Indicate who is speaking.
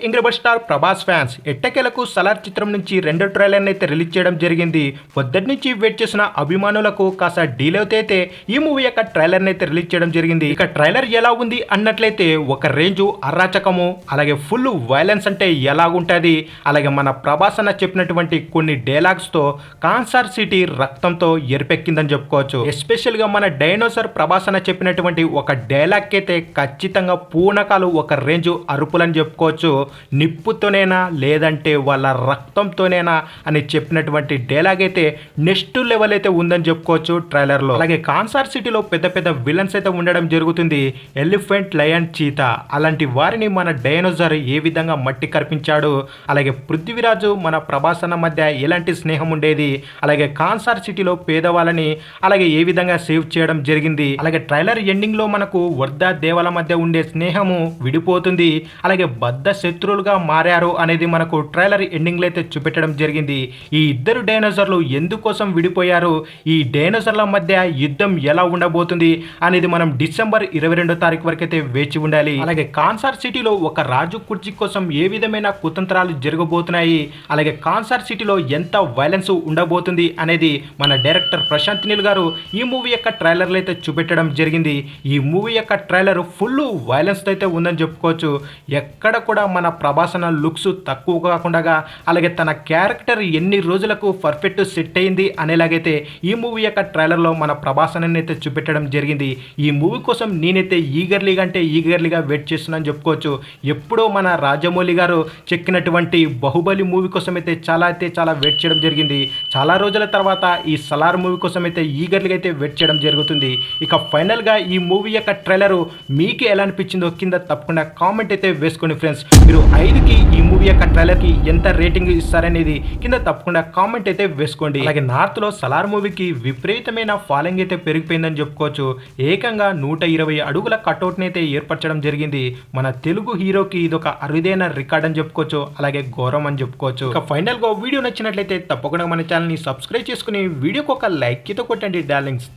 Speaker 1: ఇంగ్రెబల్ star Prabhas fans ఎట్టకేలకు సలార్ చిత్రం నుంచి రెండో ట్రైలర్ అయితే రిలీజ్ చేయడం జరిగింది. పొద్దుటి నుంచి వెయిట్ చేసిన అభిమానులకు కాస్త డీల్ అయితే ఈ మూవీ యొక్క ట్రైలర్ అయితే రిలీజ్ చేయడం జరిగింది. ఇక ట్రైలర్ ఎలా ఉంది అన్నట్లయితే ఒక రేంజ్ అరాచకము, అలాగే ఫుల్ వైలెన్స్ అంటే ఎలాగుంటుంది, అలాగే మన ప్రభాస్ అన్న చెప్పినటువంటి కొన్ని డైలాగ్స్ తో కాన్సార్ సిటీ రక్తంతో ఎరిపెక్కిందని చెప్పుకోవచ్చు. ఎస్పెషల్ గా మన డైనోసార్ ప్రభాస్ అన్న చెప్పినటువంటి ఒక డైలాగ్ అయితే ఖచ్చితంగా పూనకాలు ఒక రేంజ్ అరుపులని చెప్పుకోవచ్చు. నిప్పుతోనేనా లేదంటే వాళ్ళ రక్తంతోనేనా అని చెప్పినటువంటి డైలాగ్ అయితే నెక్స్ట్ లెవెల్ అయితే ఉందని చెప్పుకోవచ్చు ట్రైలర్లో. అలాగే కాన్సార్ సిటీలో పెద్ద పెద్ద విలన్స్ అయితే ఉండడం జరుగుతుంది. ఎలిఫెంట్, లయన్, చీతా అలాంటి వారిని మన డైనోసార్ ఏ విధంగా మట్టి కర్పించాడు, అలాగే పృథ్వీరాజు మన ప్రభాస్ అన్న మధ్య ఎలాంటి స్నేహం ఉండేది, అలాగే కాన్సార్ సిటీలో పేదవాళ్ళని అలాగే ఏ విధంగా సేవ్ చేయడం జరిగింది, అలాగే ట్రైలర్ ఎండింగ్ లో మనకు వర్ధా దేవాల మధ్య ఉండే స్నేహము విడిపోతుంది, అలాగే బద్ద శత్రువులుగా మారారు అనేది మనకు ట్రైలర్ ఎండింగ్ లో అయితే చూపెట్టడం జరిగింది. ఈ ఇద్దరు డైనోసార్లు ఎందుకోసం విడిపోయారు, ఈ డైనోసార్ల మధ్య యుద్ధం ఎలా ఉండబోతుంది అనేది మనం డిసెంబర్ 22వ తారీఖు వరకు అయితే వేచి ఉండాలి. అలాగే కాన్సార్ సిటీలో ఒక రాజు కుర్చీ కోసం ఏ విధమైన కుతంత్రాలు జరగబోతున్నాయి, అలాగే కాన్సార్ సిటీలో ఎంత వైలెన్స్ ఉండబోతుంది అనేది మన డైరెక్టర్ ప్రశాంత్ నీల్ గారు ఈ మూవీ యొక్క ట్రైలర్లో అయితే చూపెట్టడం జరిగింది. ఈ మూవీ యొక్క ట్రైలర్ ఫుల్ వైలెన్స్ అయితే ఉందని చెప్పుకోవచ్చు. ఎక్కడ కూడా మన ప్రభాస్ అన్న లుక్స్ తక్కువ కాకుండా అలాగే తన క్యారెక్టర్ ఎన్ని రోజులకు పర్ఫెక్ట్ సెట్ అయింది అనేలాగైతే ఈ మూవీ యొక్క ట్రైలర్లో మన ప్రభాస్ అన్న అయితే చూపెట్టడం జరిగింది. ఈ మూవీ కోసం నేనైతే ఈగర్లీగా వెయిట్ చేస్తున్నాను చెప్పుకోవచ్చు. ఎప్పుడో మన రాజమౌళి గారు చెక్కినటువంటి బాహుబలి మూవీ కోసం అయితే చాలా వెయిట్ చేయడం జరిగింది. చాలా రోజుల తర్వాత ఈ సలార్ మూవీ కోసం అయితే ఈగర్లీగా అయితే వెయిట్ చేయడం జరుగుతుంది. ఇక ఫైనల్గా ఈ మూవీ యొక్క ట్రైలర్ మీకు ఎలా అనిపించిందో కింద తప్పకుండా కామెంట్ అయితే వేసుకోండి ఫ్రెండ్స్. మీరు 5కి ఈ మూవీ యొక్క ట్రైలర్ కి ఎంత రేటింగ్ ఇస్తారనేది కింద తప్పకుండా కామెంట్ అయితే వేసుకోండి. అలాగే నార్త్ లో సలార్ మూవీకి విపరీతమైన ఫాలోయింగ్ అయితే పెరిగిపోయిందని చెప్పుకోవచ్చు. ఏకంగా 120 అడుగుల కట్అవుట్ అయితే ఏర్పరచడం జరిగింది. మన తెలుగు హీరోకి ఇదొక అరుదైన రికార్డ్ అని చెప్పుకోవచ్చు, అలాగే గౌరవం అని చెప్పుకోవచ్చు. ఇక ఫైనల్ గా వీడియో నచ్చినట్లయితే తప్పకుండా మన ఛానల్ ని సబ్స్క్రైబ్ చేసుకుని వీడియోకి ఒక లైక్ తో కొట్టండి డార్లింగ్స్.